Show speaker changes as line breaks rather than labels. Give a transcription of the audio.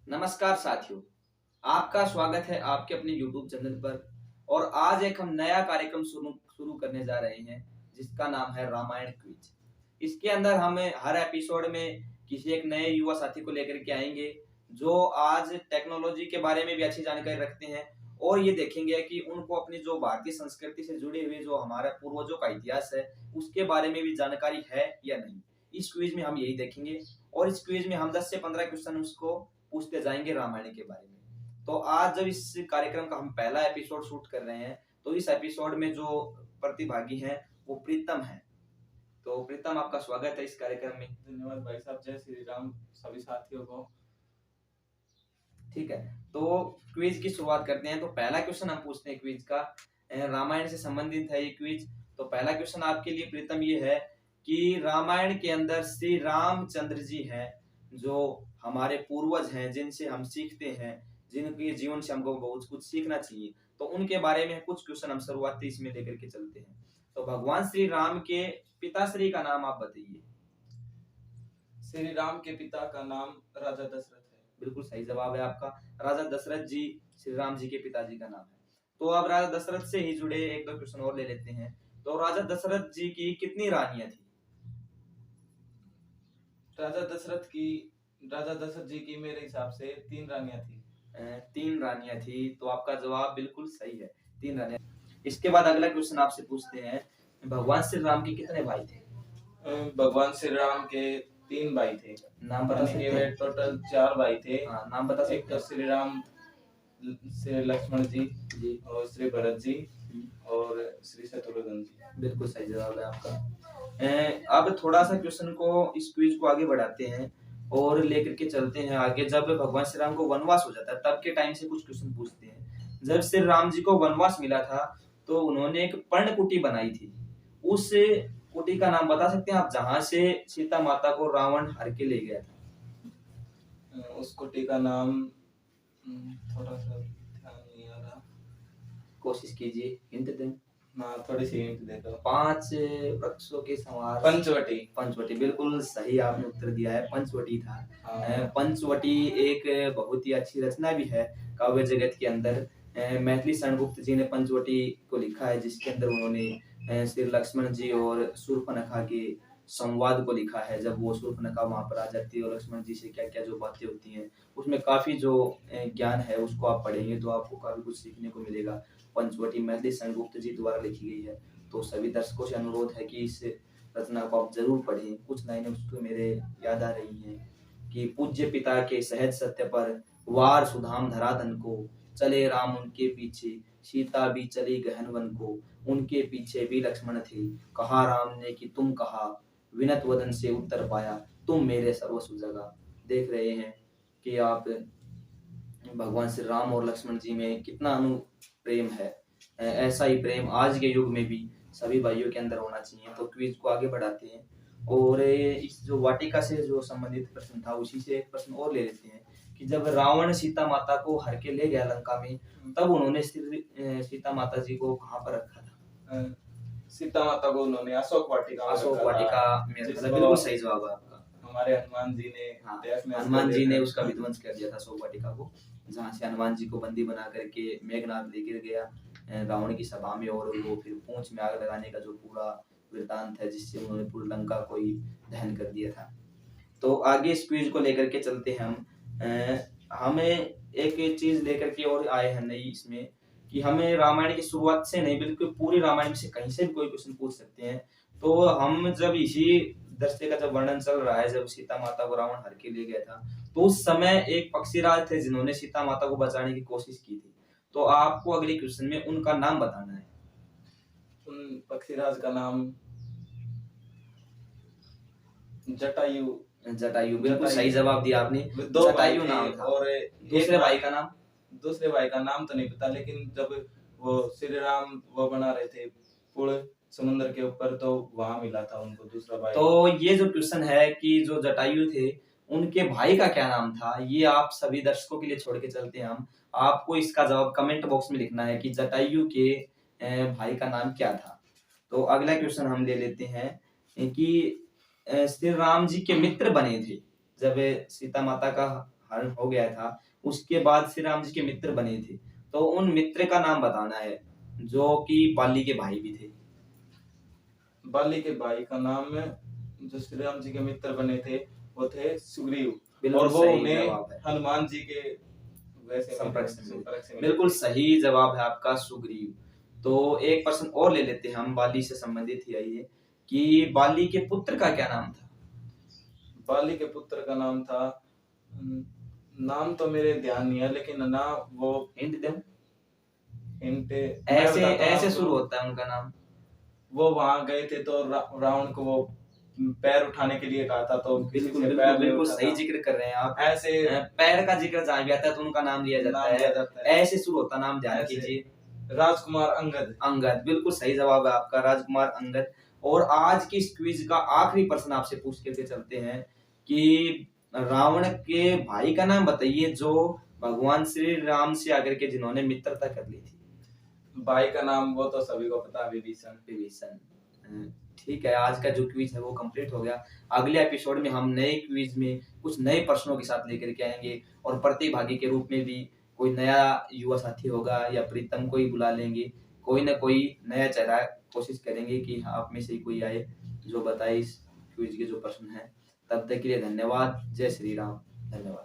नमस्कार साथियों, आपका स्वागत है आपके अपने YouTube चैनल पर। और आज एक हम नया कार्यक्रम शुरू शुरू करने जा रहे हैं जिसका नाम है रामायण क्विज। इसके अंदर हम हर एपिसोड में किसी एक नए युवा साथी को लेकर के आएंगे जो आज टेक्नोलॉजी के बारे में भी अच्छी जानकारी रखते हैं और ये देखेंगे कि उनको अपनी जो भारतीय संस्कृति से जुड़ी हुई जो हमारे पूर्वजों का इतिहास है उसके बारे में भी जानकारी है या नहीं। इस क्विज में हम यही देखेंगे और इस क्विज में हम 10 से 15 क्वेश्चन उसको पूछते जाएंगे रामायण के बारे में। तो आज जब इस कार्यक्रम का हम पहला एपिसोड शूट कर रहे हैं तो इस एपिसोड में जो प्रतिभागी हैं वो प्रीतम है। तो प्रीतम, आपका स्वागत है इस कार्यक्रम में।
धन्यवाद भाई साहब। जय श्री राम सभी साथियों को।
ठीक है, तो क्विज की शुरुआत करते हैं। तो पहला क्वेश्चन हम पूछते हैं क्विज का, रामायण से संबंधित है ये क्विज। तो पहला क्वेश्चन आपके लिए प्रीतम ये है कि रामायण के अंदर श्री रामचंद्र जी हैं जो हमारे पूर्वज हैं, जिनसे हम सीखते हैं, जिनके जीवन से हमको बहुत कुछ सीखना चाहिए, तो उनके बारे में कुछ क्वेश्चन हम शुरुआती इसमें लेकर के चलते हैं। तो भगवान श्री राम के पिताश्री का नाम आप बताइए।
श्री राम के पिता का नाम राजा दशरथ है।
बिल्कुल सही जवाब है आपका। राजा दशरथ जी श्री राम जी के पिताजी का नाम है। तो अब राजा दशरथ से ही जुड़े एक दो क्वेश्चन और ले लेते हैं। तो राजा दशरथ जी की कितनी रानियां थी?
राजा दशरथ जी की मेरे हिसाब से 3 रानियां थी।
3 रानियां थी, तो आपका जवाब बिल्कुल सही है, 3 रानियां। इसके बाद अगला क्वेश्चन आपसे पूछते हैं, भगवान श्री राम के कितने भाई थे?
भगवान श्री राम के 3 भाई थे।
नाम बता सकते हैं?
टोटल 4 भाई थे।
हाँ, नाम बता सकते
एक तो श्री राम, श्री लक्ष्मण जी और श्री भरत जी और श्री शत्रुघ्न जी।
बिल्कुल सही जवाब है आपका। अब थोड़ा सा क्वेश्चन को, इस क्विज को आगे बढ़ाते हैं और लेकर के चलते हैं आगे। जब भगवान श्री राम को वनवास हो जाता है तब के टाइम से कुछ क्वेश्चन पूछते हैं। जब श्री राम जी को वनवास मिला था तो उन्होंने एक पर्णकुटी बनाई थी। उस कुटी का नाम बता सकते हैं आप, जहां से सीता माता को रावण हर के ले गया था?
उस कुटी का नाम थोड़ा सा ध्यान नहीं आ रहा।
कोशिश कीजिए, हिंट दें।
हाँ, थोड़ी सी हिंट दे दो।
5 वृक्षों के समार।
पंचवटी।
पंचवटी, बिल्कुल सही आपने उत्तर दिया है, पंचवटी था।
हाँ।
पंचवटी एक बहुत ही अच्छी रचना भी है काव्य जगत के अंदर। मैथिली शरणगुप्त जी ने पंचवटी को लिखा है, जिसके अंदर उन्होंने श्री लक्ष्मण जी और शूर्पणखा के संवाद को लिखा है। जब वो शूर्पणखा वहां पर आ जाती है और लक्ष्मण जी से क्या क्या जो बातें होती हैं, उसमें काफी जो ज्ञान है उसको आप पढ़ेंगे तो आपको काफी कुछ सीखने को मिलेगा। पंचवटी मैथिली शरणगुप्त जी द्वारा लिखी गई है। तो सभी दर्शकों से अनुरोध है कि इस रचना को आप जरूर पढ़ें। कुछ लाइनें उसको मेरे याद आ रही हैं कि पूज्य पिता के सहज सत्य पर वार सुधाम धराधन को, चले राम उनके पीछे, सीता भी चली गहन वन को, उनके पीछे भी लक्ष्मण थे, कहा राम ने कि तुम कहा, विनत वदन से उत्तर पाया, तुम मेरे सर्वस्व जगह। देख रहे हैं कि आप भगवान श्री राम और लक्ष्मण जी में कितना अनु प्रेम है। ऐसा ही प्रेम आज के युग में भी सभी भाइयों के अंदर होना चाहिए। तो क्विज को आगे बढ़ाते हैं और इस जो वाटिका से जो संबंधित प्रश्न था उसी से एक प्रश्न और ले लेते हैं कि जब रावण सीता माता को हर के ले गया लंका में, तब उन्होंने सीता माता जी को कहाँ पर रखा था?
सीता माता को उन्होंने अशोक वाटिका
में रखा था। बिल्कुल सही जवाब है आपका।
हमारे हनुमान जी ने,
हाँ, हनुमान जी ने उसका विध्वंस कर दिया था अशोक वाटिका को, जहाँ से हनुमान जी को बंदी बना करके मेघनाद लेकर गया रावण की सभा में, और वो फिर पूंछ में आग लगाने का जो पूरा वृतांत है, जिससे उन्होंने पूरी लंका को ही दहन कर दिया था। तो आगे इस क्विज को लेकर के चलते हैं हम। हमें एक चीज लेकर के और आए हैं नई इसमें कि हमें रामायण की शुरुआत से नहीं, बिल्कुल पूरी रामायण से कहीं से भी कोई क्वेश्चन पूछ सकते हैं। तो हम जब इसी दृश्य का जब वर्णन चल रहा है, जब सीता माता को रावण हर के ले गया था, तो उस समय एक पक्षीराज थे जिन्होंने सीता माता को बचाने की कोशिश की थी। तो आपको अगले क्वेश्चन में उनका नाम बताना है।
उन पक्षीराज का नाम जटायु।
जटायु, बिल्कुल सही जवाब दिया आपने। जटायु नाम था। और दूसरे भाई का नाम
तो नहीं पता, लेकिन जब वो श्री राम वो बना रहे थे पुल समुद्र के ऊपर, तो वहां मिला था उनको दूसरा भाई।
तो ये जो क्वेश्चन है कि जो जटायु थे उनके भाई का क्या नाम था, ये आप सभी दर्शकों के लिए छोड़ के चलते हैं हम। आपको इसका जवाब कमेंट बॉक्स में लिखना है कि जटायु के भाई का नाम क्या था। तो अगला क्वेश्चन हम ले लेते हैं कि श्री राम जी के मित्र बने थे जब सीता माता का हरण हो गया था, उसके बाद श्री राम जी के मित्र बने थे। तो उन मित्र का नाम बताना है, जो कि बाली के भाई भी थे।
बाली के भाई का नाम जो श्री राम जी के मित्र बने थे वो थे सुग्रीव,
बिल्कुल
और वो
सही
उन्हें
जवाब है।
हनुमान जी के वैसे
संपर्क से मिले।
संपर्क से मिले
बिल्कुल
थे।
सही जवाब है आपका, सुग्रीव। तो एक प्रश्न और ले लेते हैं हम, बाली से संबंधित ही आइए, कि बाली के पुत्र का क्या नाम था?
बाली के पुत्र का नाम था, नाम तो मेरे ध्यान नहीं है, लेकिन ना वो
हिंट दूं?
हिंट मैं
ऐसे
बताता हूँ
ऐसे
आपको।
शुरू होता है उनका नाम।
वो वहां गए थे तो रावण को वो पैर उठाने के लिए कहा था, तो किसी
बिल्कुल,
से
बिल्कुल,
पैर नहीं
बिल्कुल
उठा
सही
था।
ज़िक्र कर रहे हैं आप।
ऐसे
पैर का ज़िक्र जहाँ भी आता है तो उनका नाम लिया जाता
नाम
है।
लिया जाता है।
ऐसे शुरू होता नाम ध्यान
ऐसे
कीजिए।
राजकुमार अंगद।
अंगद, बिल्कुल सही जवाब है आपका, राजकुमार अंगद। और आज की इस क्विज़ का आखिरी प्रश्न आपसे पूछ के चलते हैं कि रावण के भाई का नाम बताइए, जो भगवान श्री राम से आकर के जिन्होंने मित्रता कर ली थी।
भाई का नाम वो तो सभी को पता है, विभीषण।
विभीषण। ठीक है, आज का जो क्विज़ है वो कंप्लीट हो गया। अगले एपिसोड में हम नए क्विज़ में कुछ नए प्रश्नों के साथ लेकर के आएँगे, और प्रतिभागी के रूप में भी कोई नया युवा साथी होगा या प्रीतम को ही बुला लेंगे। कोई न कोई नया चेहरा कोशिश करेंगे कि आप में से ही कोई आए जो बताए इस क्विज़ के जो प्रश्न हैं। तब तक के लिए धन्यवाद। जय श्री राम। धन्यवाद।